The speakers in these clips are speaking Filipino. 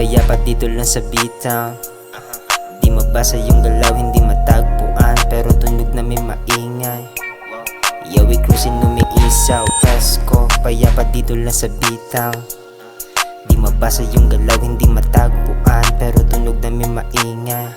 payapa dito lang sa bitaw. Di mabasa yung galaw, hindi matagpuan, pero tunog na may maingay. Yawi cruising umiisaw, Pasko, payapa dito lang sa bitaw. Di mabasa yung galaw, hindi matagpuan, pero tunog na may maingay.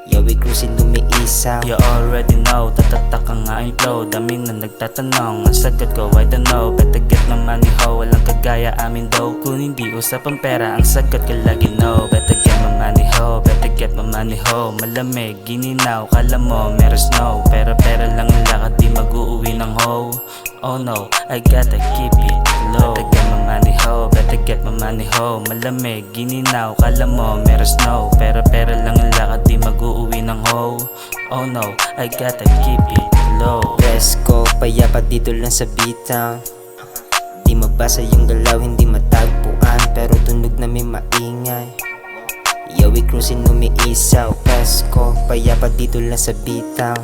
Yawi cruising umiisaw. You already know, tatatak ang aking flow. Daming na nagtatanong, ang sagot ko I don't know. Better get my money ho, walang kagaya amin daw. Kung hindi usapang pera, ang sagot ko lagi no. Better get my money ho, better get my money ho. Malamig, gininaw, kala mo meron snow. Pero pera lang ang lakad, di mag-uuwi ng ho. Oh no, I gotta keep it low. Better get my money ho, better get my money ho. Malamig, gininaw, kala mo meron snow. Pero pera lang ang lakad, di mag-uuwi ng ho. Oh no, I gotta keep it low. Pasko, payapa dito lang sa bitaw. Di mabasa yung galaw, hindi matagpuan, pero tunog na may maingay. Yawi cruising umiisaw, Pasko, payapa dito lang sa bitaw.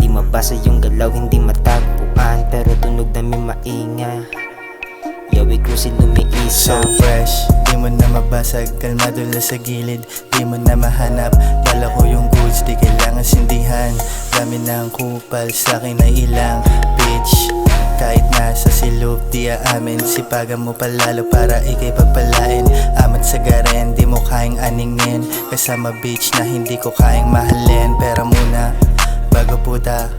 Di mabasa yung galaw, hindi matagpuan, pero tunog na may maingay. Yawi cruising umiisaw. So fresh, di mo na mabasag, kalmado lang sa gilid. Di mo na mahanap, dala ko yung goods, di kailangan sindihan. Dami na ang kupal, sa'kin ay ilang bitch. Kahit nasa silog, di aamin. Sipagan mo palalo para ikay pagpalain. Amat sa garen, di mo kayang aningin. Kasama bitch na hindi ko kayang mahalin. Pera muna, bago puta.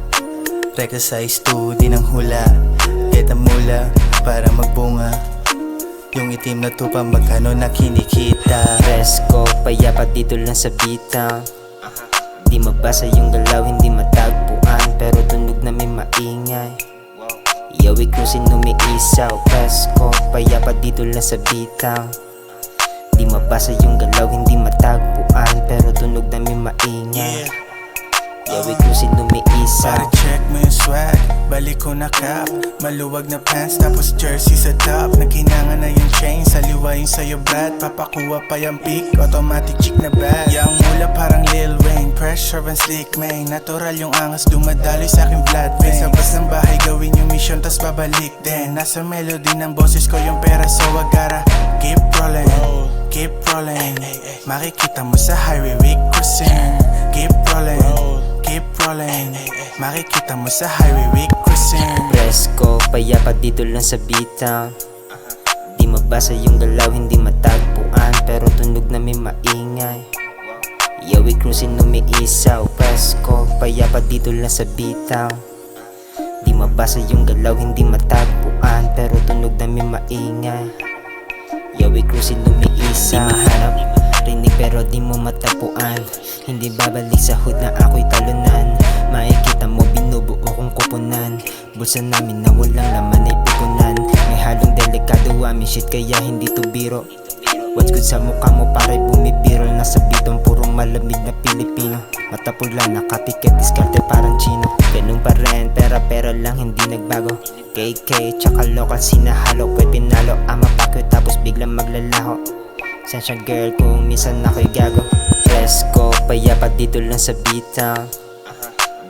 Rekta size 2, di nang hula. Get ang mula, para magbunga. Yung itim na tupa, magkano na kinikita. Pasko, payapa dito lang sa bitaw. Di mabasa yung galaw, hindi matagpuan, pero tunog na may maingay. Yawi cruising umiisaw, Pasko, payapa dito lang sa bitaw. Di mabasa yung galaw, hindi matagpuan, pero tunog na may maingay. Yawi cruising umiisaw. Para check mo yung swag, balik ko na cap. Maluwag na pants, tapos jersey sa top. Naghinanga na yung chain, saliwa yung sa'yo brad. Papakuha pa yung pick, automatic chick na bad. Yang mula parang Lil Wayne, pressure and slick man. Natural yung angas, dumadaloy sa'king blood vein. Sa bus ng bahay, gawin yung mission, tas babalik din. Nasa melody ng boses ko yung pera, so I gotta keep rolling, keep rolling. Makikita mo sa highway, we cruising. Keep rolling, keep rolling. Makikita mo sa highway, we cruising. Pasko, payapa dito lang sa bitaw. Di mabasa yung galaw, hindi matagpuan, pero tunog na may maingay. Yawi cruising umiisaw, Pasko, payapa dito lang sa bitaw. Di mabasa yung galaw, hindi matagpuan, pero tunog na may maingay. Yawi cruising umiisaw. Di mahanap, rinig pero di mo matapuan. Hindi babalik sa hood na ako'y talunan. Makikita mo binubuo kong kupunan. Bulsa namin na walang laman ay pupunan. May halong delikado amin shit, kaya hindi to biro. What's good sa mukha mo para'y bumibiro. Nasa bitong purong malamig na Pilipino. Mata pula, nakatiket, diskarte parang Chino. Ganun pa rin, pera lang hindi nagbago. KK, tsaka local, sinahalo ko'y pinalo. Ama pakyo tapos biglang maglalaho. Sensya girl kung minsan ako'y gago. Pasko, payapa dito lang sa bitaw.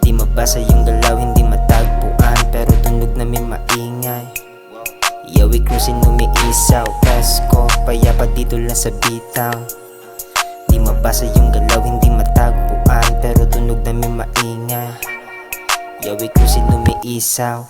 Di mabasa yung galaw, hindi matagpuan, pero tunog na may maingay. Yawi cruising umiisaw, Pasko, payapa dito lang sa bitaw. Di mabasa yung galaw, hindi matagpuan, pero tunog na may maingay. Yawi cruising umiisaw.